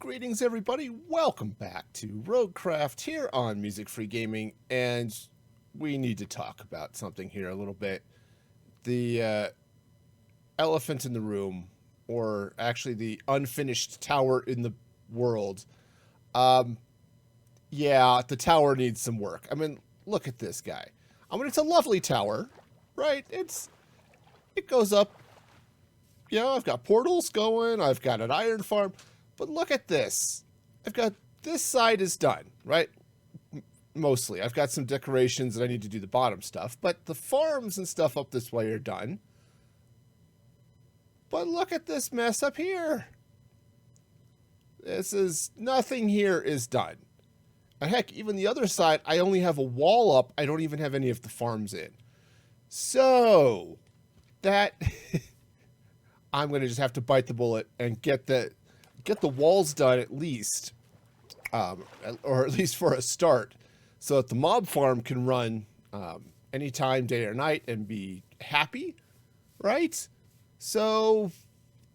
Greetings, everybody. Welcome back to Roguecraft here on Music Free Gaming, and we need to talk about something here a little bit. The elephant in the room, or actually the unfinished tower in the world. Yeah, the tower needs some work. I mean, look at this guy. I mean, it's a lovely tower, right? It goes up. Yeah, I've got portals going. I've got an iron farm. But look at this. I've got this side is done, right? Mostly. I've got some decorations that I need to do the bottom stuff. But the farms and stuff up this way are done. But look at this mess up here. Nothing here is done. And heck, even the other side, I only have a wall up. I don't even have any of the farms in. So, that... I'm going to just have to bite the bullet and get the walls done at least, or at least for a start, so that the mob farm can run anytime, day or night, and be happy, right? So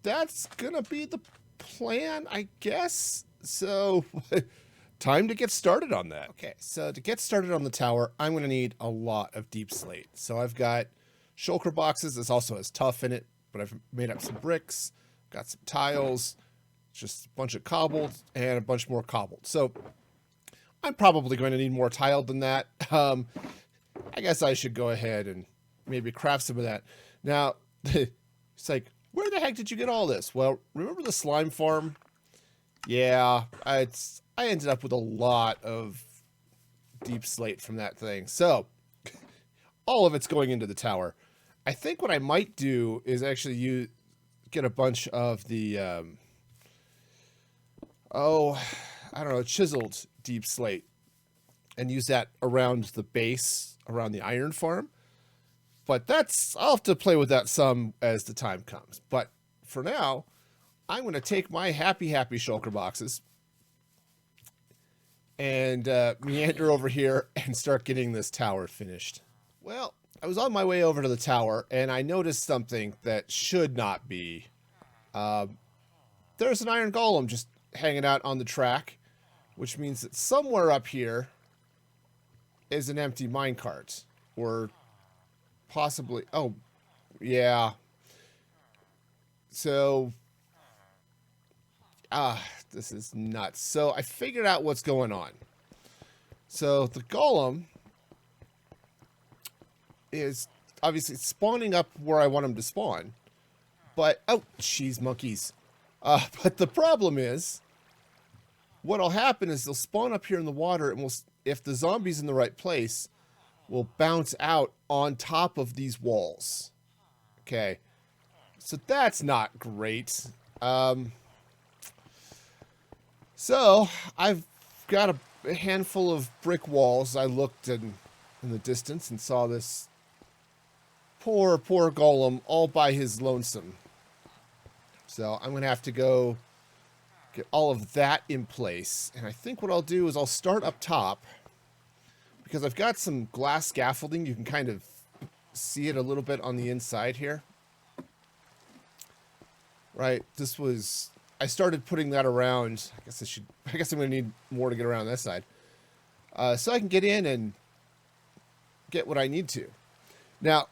that's going to be the plan, I guess. So time to get started on that. Okay, so to get started on the tower, I'm going to need a lot of deep slate. So I've got shulker boxes. This also has tuff in it, but I've made up some bricks, got some tiles, just a bunch of cobbled, and a bunch more cobbled. So I'm probably going to need more tile than that. I guess I should go ahead and maybe craft some of that. Now, it's like, where the heck did you get all this? Well, remember the slime farm? Yeah, I ended up with a lot of deep slate from that thing. So, all of it's going into the tower. I think what I might do is actually get a bunch of the, I don't know, chiseled deep slate and use that around the base, around the iron farm. But I'll have to play with that some as the time comes. But for now, I'm going to take my happy shulker boxes and meander over here and start getting this tower finished. Well, I was on my way over to the tower, and I noticed something that should not be. There's an iron golem just hanging out on the track, which means that somewhere up here is an empty minecart. Or possibly... Oh, yeah. So... this is nuts. So I figured out what's going on. So the golem is obviously spawning up where I want him to spawn. But, oh, jeez, monkeys. But the problem is, what'll happen is they'll spawn up here in the water, and if the zombie's in the right place, will bounce out on top of these walls. Okay. So that's not great. So, I've got a handful of brick walls. I looked in the distance and saw this poor golem all by his lonesome. So I'm going to have to go get all of that in place. And I think what I'll do is I'll start up top, because I've got some glass scaffolding. You can kind of see it a little bit on the inside here. Right, I started putting that around. I guess I'm going to need more to get around this side. So I can get in and get what I need to. Now,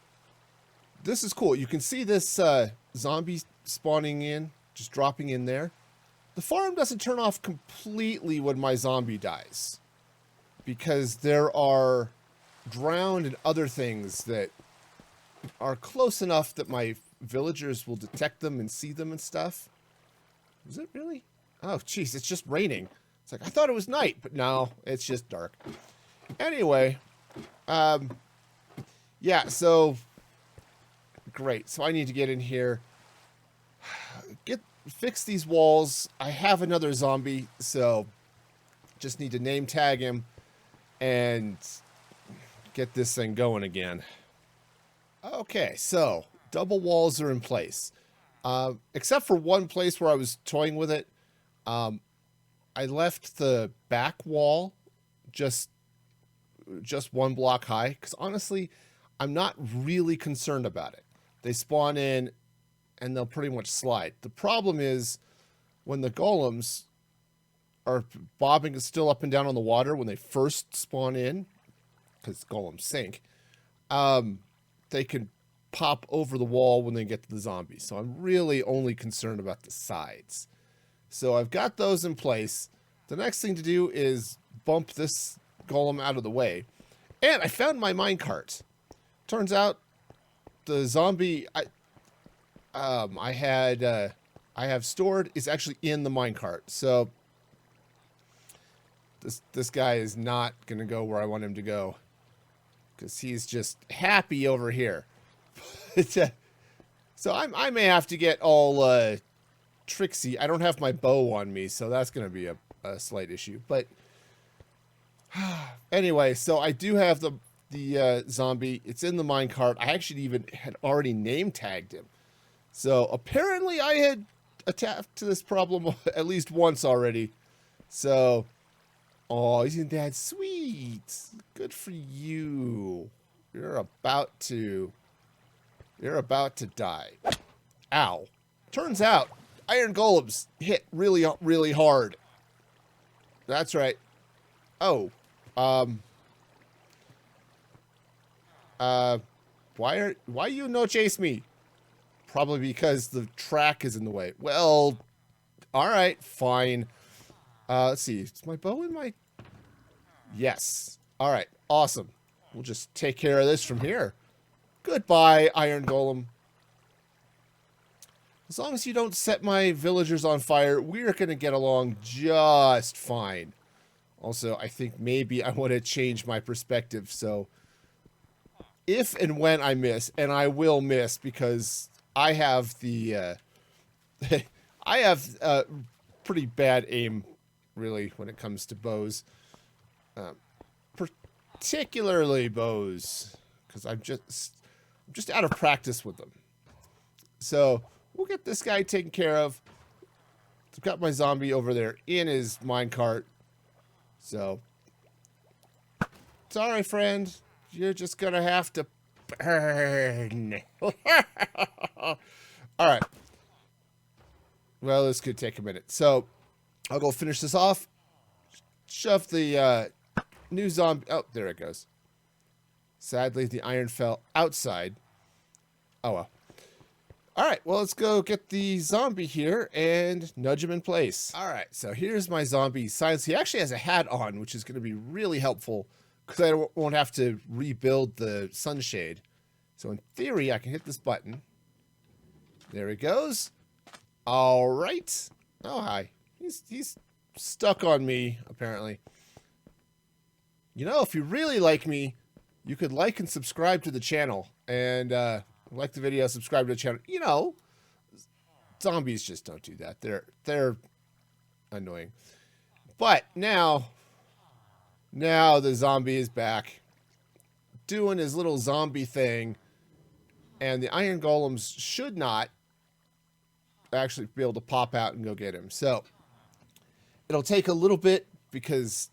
this is cool. You can see this zombie spawning in, just dropping in there. The farm doesn't turn off completely when my zombie dies, because there are drowned and other things that are close enough that my villagers will detect them and see them and stuff. Is it really? Oh, jeez, it's just raining. It's like, I thought it was night, but no, it's just dark. Anyway, yeah, so... Great. So I need to get in here, fix these walls. I have another zombie, so just need to name tag him and get this thing going again. Okay, so double walls are in place. Except for one place where I was toying with it. I left the back wall just one block high, because honestly, I'm not really concerned about it. They spawn in, and they'll pretty much slide. The problem is, when the golems are bobbing still up and down on the water when they first spawn in, because golems sink, they can pop over the wall when they get to the zombies. So I'm really only concerned about the sides. So I've got those in place. The next thing to do is bump this golem out of the way. And I found my minecart. Turns out the zombie I have stored is actually in the minecart. So this guy is not going to go where I want him to go, because he's just happy over here. So I may have to get all tricksy. I don't have my bow on me, so that's going to be a slight issue. But anyway, so I do have the zombie. It's in the minecart. I actually even had already name tagged him. So apparently I had attacked this problem at least once already. So, oh, isn't that sweet? Good for you. You're about to die. Ow. Turns out iron golems hit really, really hard. That's right. Oh. Why you no chase me? Probably because the track is in the way. Well, all right, fine. Let's see. Is my bow in my... Yes. All right, awesome. We'll just take care of this from here. Goodbye, iron golem. As long as you don't set my villagers on fire, we're going to get along just fine. Also, I think maybe I want to change my perspective. So if and when I miss, and I will miss because I have the... I have pretty bad aim, really, when it comes to bows. Particularly bows, because I'm just out of practice with them. So we'll get this guy taken care of. I've got my zombie over there in his minecart. So, sorry, friend. You're just going to have to burn. All right. Well, this could take a minute. So, I'll go finish this off. Shove the new zombie... Oh, there it goes. Sadly, the iron fell outside. Oh, well. All right, well, let's go get the zombie here and nudge him in place. All right, so here's my zombie science. He actually has a hat on, which is going to be really helpful because I won't have to rebuild the sunshade. So in theory, I can hit this button. There he goes. All right. Oh, hi. He's stuck on me, apparently. You know, if you really like me, you could like and subscribe to the channel. And like the video, subscribe to the channel. You know, zombies just don't do that. They're annoying. But now the zombie is back, doing his little zombie thing. And the iron golems should not actually be able to pop out and go get him. So it'll take a little bit because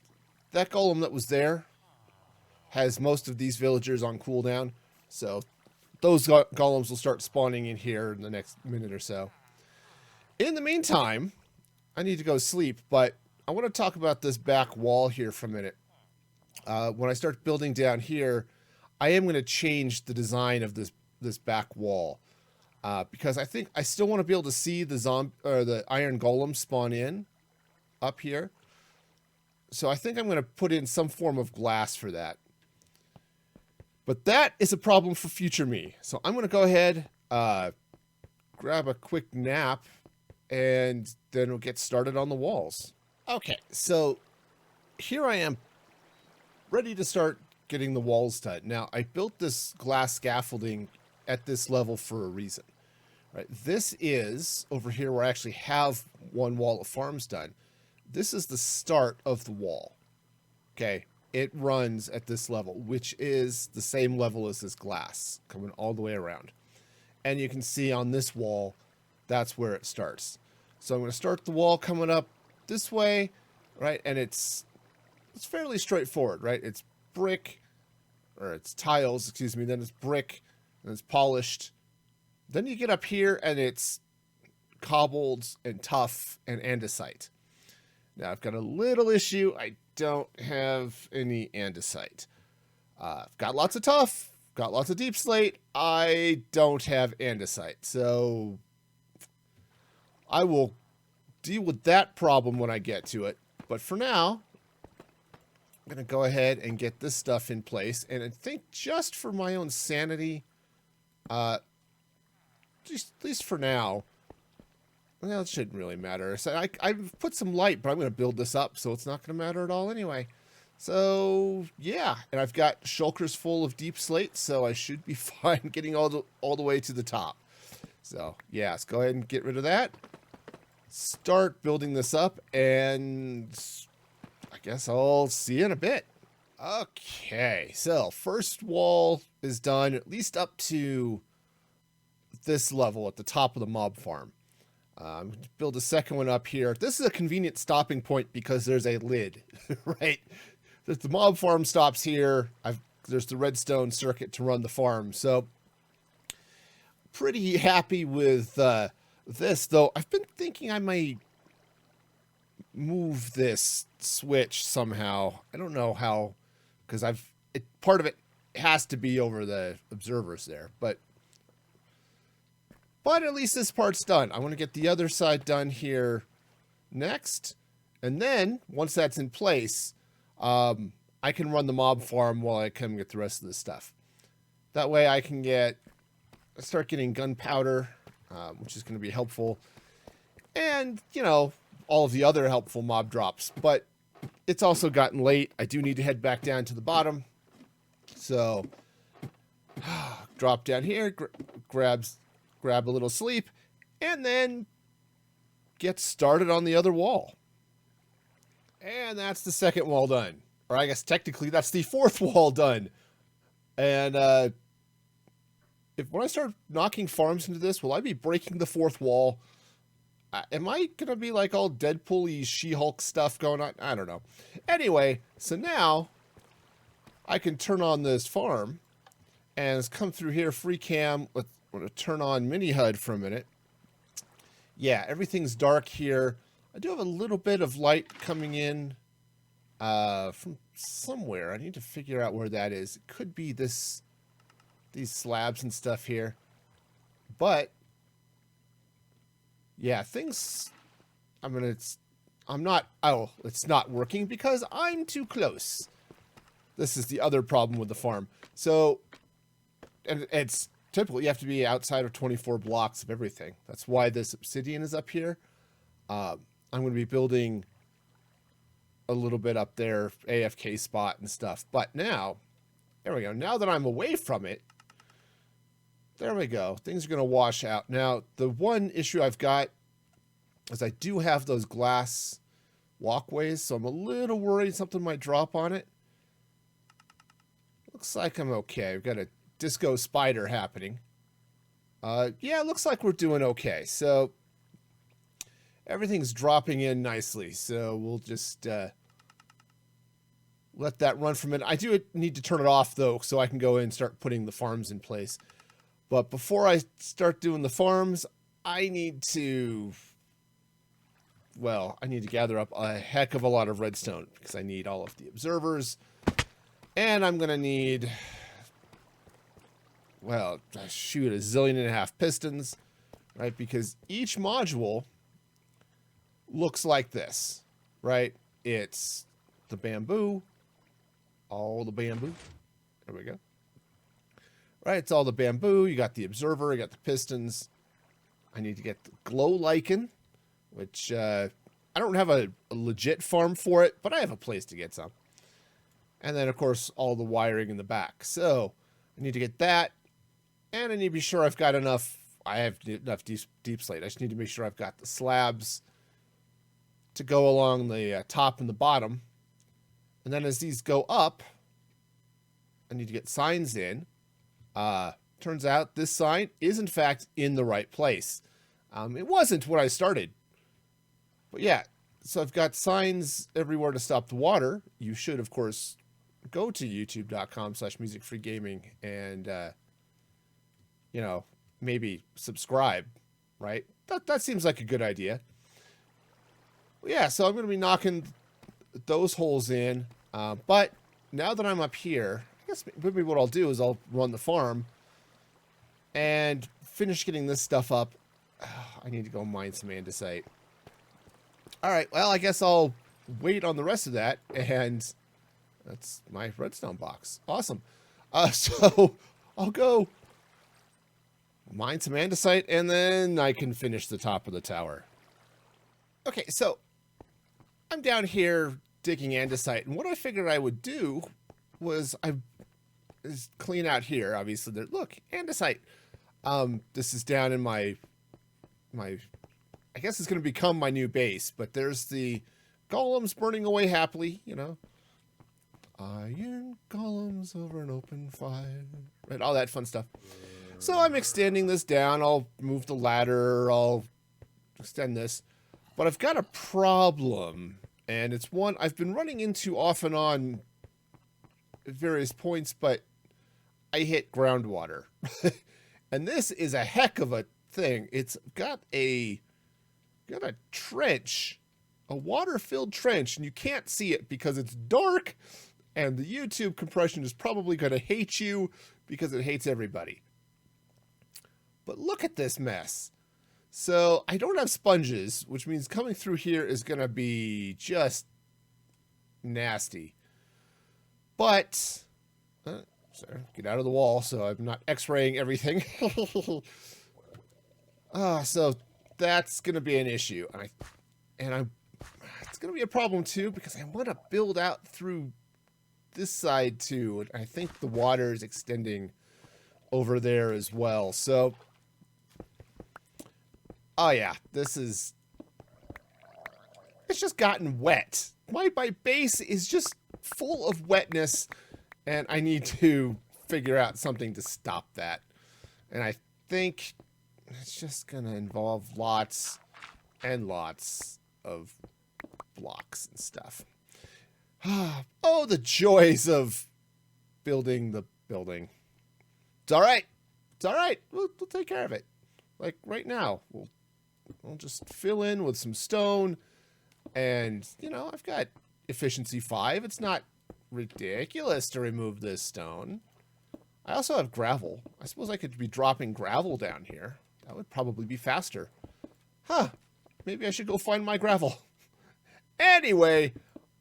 that golem that was there has most of these villagers on cooldown. So those golems will start spawning in here in the next minute or so. In the meantime, I need to go sleep, but I want to talk about this back wall here for a minute. When I start building down here, I am going to change the design of this back wall. Because I think I still want to be able to see the iron golem spawn in up here. So I think I'm going to put in some form of glass for that. But that is a problem for future me. So I'm going to go ahead, grab a quick nap, and then we'll get started on the walls. Okay, so here I am, ready to start getting the walls done. Now, I built this glass scaffolding at this level for a reason. Right, this is over here where I actually have one wall of farms done. This is the start of the wall. Okay, it runs at this level, which is the same level as this glass, coming all the way around. And you can see on this wall, that's where it starts. So I'm going to start the wall coming up this way, right? And it's fairly straightforward, right? It's brick, or it's tiles, excuse me, then it's brick, and it's polished. Then you get up here and it's cobbled and tough and andesite. Now I've got a little issue. I don't have any andesite. I've got lots of tuff, got lots of deep slate. I don't have andesite. So I will deal with that problem when I get to it. But for now, I'm going to go ahead and get this stuff in place. And I think just for my own sanity, just at least for now, well, it shouldn't really matter. So I've put some light, but I'm going to build this up, so it's not going to matter at all anyway. So, yeah. And I've got shulkers full of deep slate, so I should be fine getting all the way to the top. So, yeah, let's go ahead and get rid of that. Start building this up, and I guess I'll see you in a bit. Okay, so first wall is done, at least up to this level at the top of the mob farm. Build a second one up here. This is a convenient stopping point because there's a lid, right? The mob farm stops here. There's the redstone circuit to run the farm. So pretty happy with this, though. I've been thinking I might move this switch somehow. I don't know how, because part of it has to be over the observers there, but at least this part's done. I want to get the other side done here next. And then, once that's in place, I can run the mob farm while I come get the rest of the stuff. That way I can start getting gunpowder, which is going to be helpful. And, you know, all of the other helpful mob drops. But it's also gotten late. I do need to head back down to the bottom. So, drop down here, grab a little sleep, and then get started on the other wall. And that's the second wall done. Or I guess technically that's the fourth wall done. And when I start knocking farms into this, will I be breaking the fourth wall? Am I going to be like all Deadpool-y She-Hulk stuff going on? I don't know. Anyway, so now I can turn on this farm and it's come through here, free cam. I'm going to turn on mini HUD for a minute. Yeah, everything's dark here. I do have a little bit of light coming in from somewhere. I need to figure out where that is. It could be these slabs and stuff here. But yeah, it's not working because I'm too close. This is the other problem with the farm. So, and it's typical, you have to be outside of 24 blocks of everything. That's why this obsidian is up here. I'm going to be building a little bit up there, AFK spot and stuff. But now, there we go. Now that I'm away from it, there we go. Things are going to wash out. Now, the one issue I've got is I do have those glass walkways, so I'm a little worried something might drop on it. Looks like I'm okay. We've got a disco spider happening. Yeah, it looks like we're doing okay. So everything's dropping in nicely. So we'll just let that run for a minute. I do need to turn it off, though, so I can go in and start putting the farms in place. But before I start doing the farms, I need to gather up a heck of a lot of redstone because I need all of the observers. And I'm going to need, well, shoot, 1.5 zillion pistons, right? Because each module looks like this, right? It's the bamboo, all the bamboo. There we go. Right, it's all the bamboo. You got the observer, you got the pistons. I need to get the glow lichen, which I don't have a legit farm for it, but I have a place to get some. And then, of course, all the wiring in the back. So I need to get that, and I need to be sure I've got enough. I have enough deep slate. I just need to make sure I've got the slabs to go along the top and the bottom. And then as these go up, I need to get signs in. Turns out this sign is, in fact, in the right place. It wasn't when I started. But yeah, so I've got signs everywhere to stop the water. You should, of course, go to youtube.com/musicfreegaming and, maybe subscribe, right? That seems like a good idea. Yeah, so I'm going to be knocking those holes in. But now that I'm up here, I guess maybe what I'll do is I'll run the farm and finish getting this stuff up. I need to go mine some andesite. All right, well, I guess I'll wait on the rest of that, and that's my redstone box. Awesome. So I'll go mine some andesite, and then I can finish the top of the tower. Okay, so I'm down here digging andesite, and what I figured I would do was clean out here. Obviously, there. Look, andesite. This is down in my. I guess it's going to become my new base, but there's the golems burning away happily, you know. Iron golems over an open fire, right? All that fun stuff. So I'm extending this down. I'll move the ladder. I'll extend this, but I've got a problem. And it's one I've been running into off and on at various points, but I hit groundwater. And this is a heck of a thing. It's got a trench, a water-filled trench, and you can't see it because it's dark, and the YouTube compression is probably going to hate you because it hates everybody. But look at this mess. So I don't have sponges, which means coming through here is going to be just nasty. But, sorry, get out of the wall so I'm not x-raying everything. So that's going to be an issue. It's going to be a problem too because I want to build out through this side too. And I think the water is extending over there as well. So oh yeah, it's just gotten wet. My base is just full of wetness, and I need to figure out something to stop that. And I think it's just gonna involve lots and lots of blocks and stuff. Oh, the joys of building the building. It's all right. It's all right. We'll take care of it. Like right now, I'll just fill in with some stone, and, you know, I've got efficiency 5. It's not ridiculous to remove this stone. I also have gravel. I suppose I could be dropping gravel down here. That would probably be faster. Huh. Maybe I should go find my gravel. Anyway,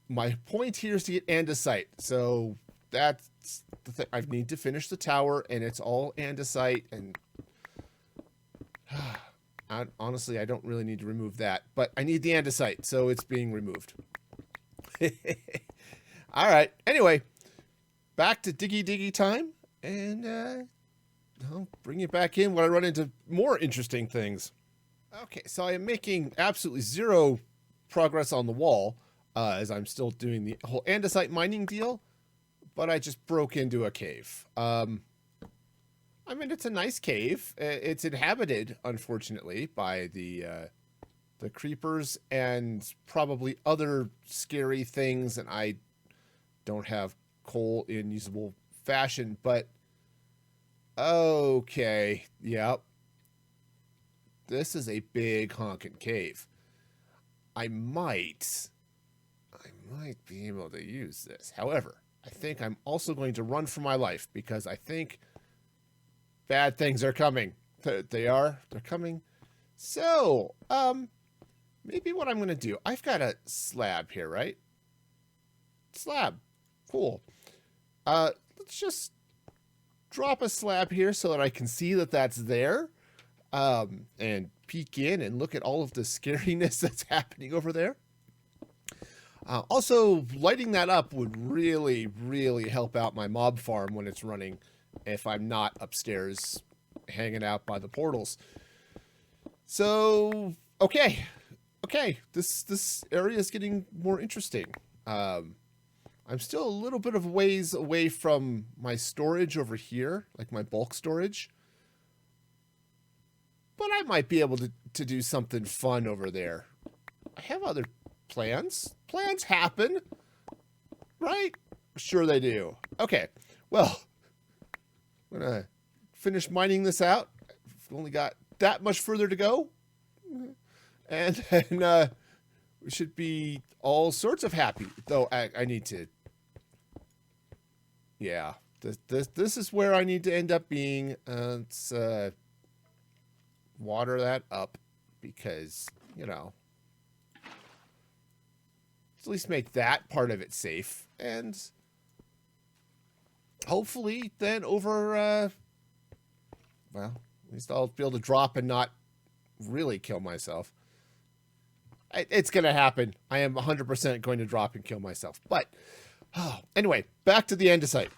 my point here is to get andesite. So that's the thing. I need to finish the tower, and it's all andesite, and honestly, I don't really need to remove that, but I need the andesite, so it's being removed. All right. Anyway, back to diggy time, and I'll bring you back in when I run into more interesting things. Okay, so I am making absolutely zero progress on the wall, as I'm still doing the whole andesite mining deal, but I just broke into a cave. I mean, it's a nice cave. It's inhabited, unfortunately, by the creepers and probably other scary things, and I don't have coal in usable fashion, but okay, yep. This is a big honkin' cave. I might be able to use this. However, I think I'm also going to run for my life because I think bad things are coming. They're coming. So, maybe what I'm going to do, I've got a slab here, right? Slab. Cool. Let's just drop a slab here so that I can see that that's there. And peek in and look at all of the scariness that's happening over there. Also, lighting that up would really, really help out my mob farm when it's running if I'm not upstairs hanging out by the portals. So, okay, this area is getting more interesting. I'm still a little bit of ways away from my storage over here, like my bulk storage. But I might be able to do something fun over there. I have other plans. Plans happen, right? Sure they do. Okay, well, I'm going to finish mining this out. I've only got that much further to go. And then We should be all sorts of happy. Though I need to... Yeah. This is where I need to end up being. Let's water that up because, you know, at least make that part of it safe. And hopefully then over, well, at least I'll be able to drop and not really kill myself. It's going to happen. I am 100% going to drop and kill myself. But anyway, back to the andesite.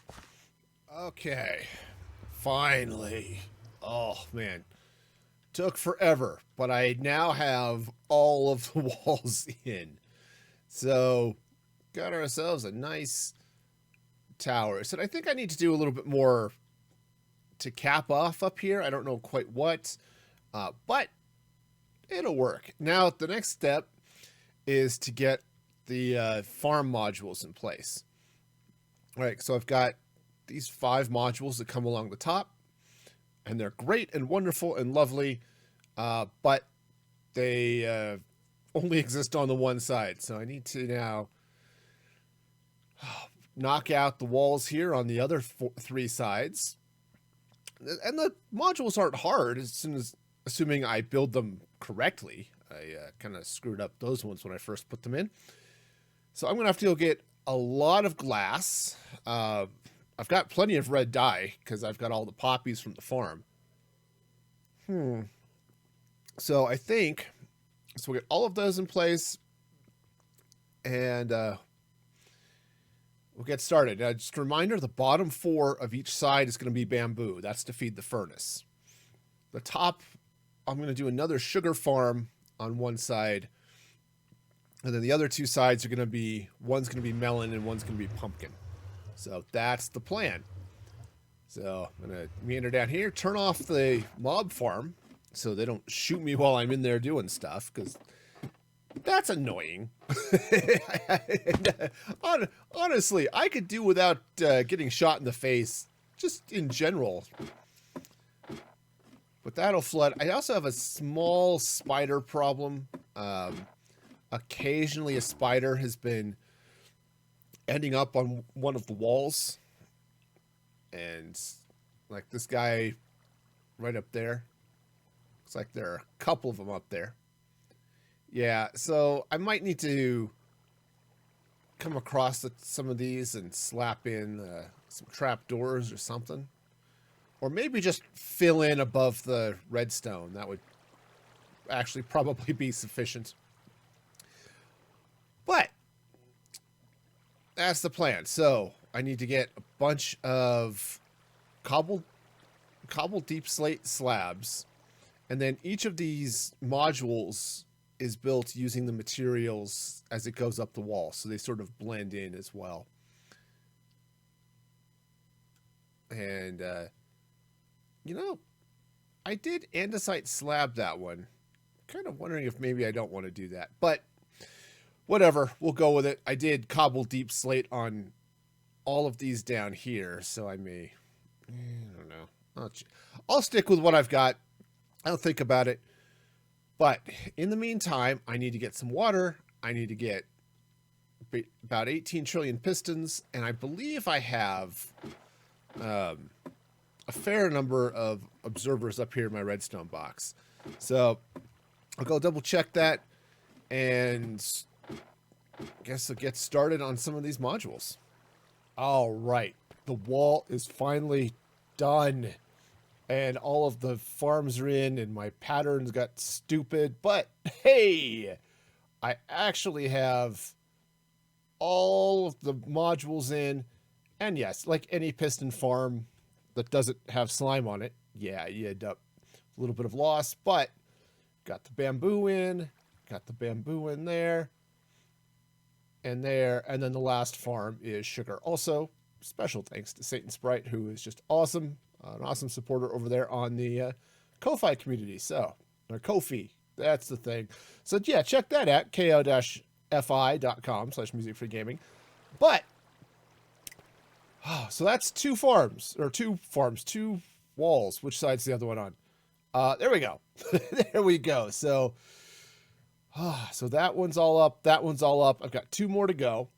Okay. Finally. Oh, man. Took forever, but I now have all of the walls in. So, got ourselves a nice tower. So I think I need to do a little bit more to cap off up here. I don't know quite what, but it'll work. Now, the next step is to get the farm modules in place. All right, so I've got these 5 modules that come along the top, and they're great and wonderful and lovely, but they only exist on the one side. So I need to now knock out the walls here on the other 3 sides. And the modules aren't hard assuming I build them correctly. I kind of screwed up those ones when I first put them in. So I'm going to have to go get a lot of glass. I've got plenty of red dye because I've got all the poppies from the farm. So I think, so we'll get all of those in place and we'll get started. Now, just a reminder, the bottom 4 of each side is going to be bamboo. That's to feed the furnace. The top, I'm going to do another sugar farm on one side. And then the other 2 sides are going to be, one's going to be melon and one's going to be pumpkin. So that's the plan. So I'm going to meander down here, turn off the mob farm so they don't shoot me while I'm in there doing stuff, because that's annoying. Honestly, I could do without getting shot in the face, just in general. But that'll flood. I also have a small spider problem. Occasionally a spider has been ending up on one of the walls. And like this guy right up there. Looks like there are a couple of them up there. Yeah, so I might need to come across some of these and slap in some trapdoors or something. Or maybe just fill in above the redstone. That would actually probably be sufficient. But that's the plan. So I need to get a bunch of cobbled deep slate slabs. And then each of these modules is built using the materials as it goes up the wall. So they sort of blend in as well. And, you know, I did andesite slab that one. Kind of wondering if maybe I don't want to do that. But whatever, we'll go with it. I did cobble deep slate on all of these down here. So I may, I don't know. I'll stick with what I've got. I'll think about it. But in the meantime, I need to get some water. I need to get about 18 trillion pistons. And I believe I have a fair number of observers up here in my redstone box. So I'll go double check that. And I guess I'll get started on some of these modules. All right. The wall is finally done. And all of the farms are in, and my patterns got stupid. But, hey, I actually have all of the modules in. And, yes, like any piston farm that doesn't have slime on it, yeah, you end up with a little bit of loss. But got the bamboo in, got the bamboo in there, and there. And then the last farm is sugar. Also, special thanks to Satan Sprite, who is just awesome. An awesome supporter over there on the Ko-Fi community. So, or Ko-Fi, that's the thing. So, yeah, check that out, ko-fi.com/musicfreegaming. But, so that's 2 farms, or 2 walls. Which side's the other one on? There we go. There we go. So, So that one's all up. That one's all up. I've got 2 more to go.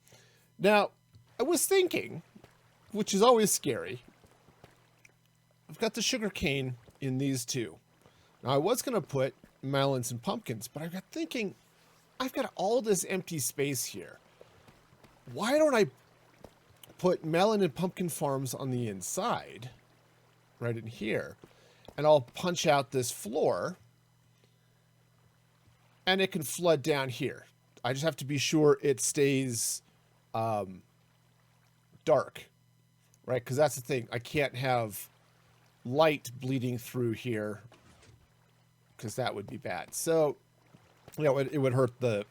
Now, I was thinking, which is always scary, I've got the sugar cane in these 2. Now, I was going to put melons and pumpkins, but I got thinking, I've got all this empty space here. Why don't I put melon and pumpkin farms on the inside, right in here, and I'll punch out this floor, and it can flood down here. I just have to be sure it stays dark, right? Because that's the thing. I can't have light bleeding through here because that would be bad. So, you know, it would hurt the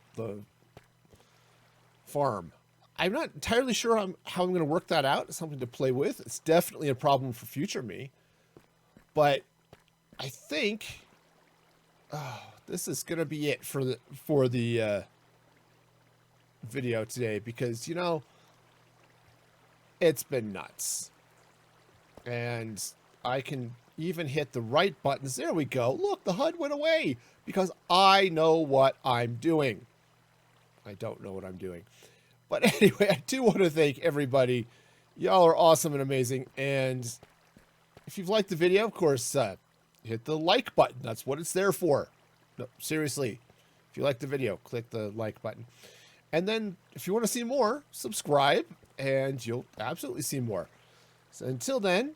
farm. I'm not entirely sure how I'm going to work that out. It's something to play with. It's definitely a problem for future me. But I think this is going to be it for the video today, because, you know, it's been nuts. And I can even hit the right buttons. There we go. Look, the HUD went away because I know what I'm doing. I don't know what I'm doing. But anyway, I do want to thank everybody. Y'all are awesome and amazing. And if you've liked the video, of course, hit the like button. That's what it's there for. No, seriously. If you like the video, click the like button. And then if you want to see more, subscribe and you'll absolutely see more. So until then,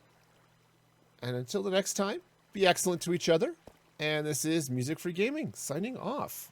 and until the next time, be excellent to each other. And this is Music Free Gaming signing off.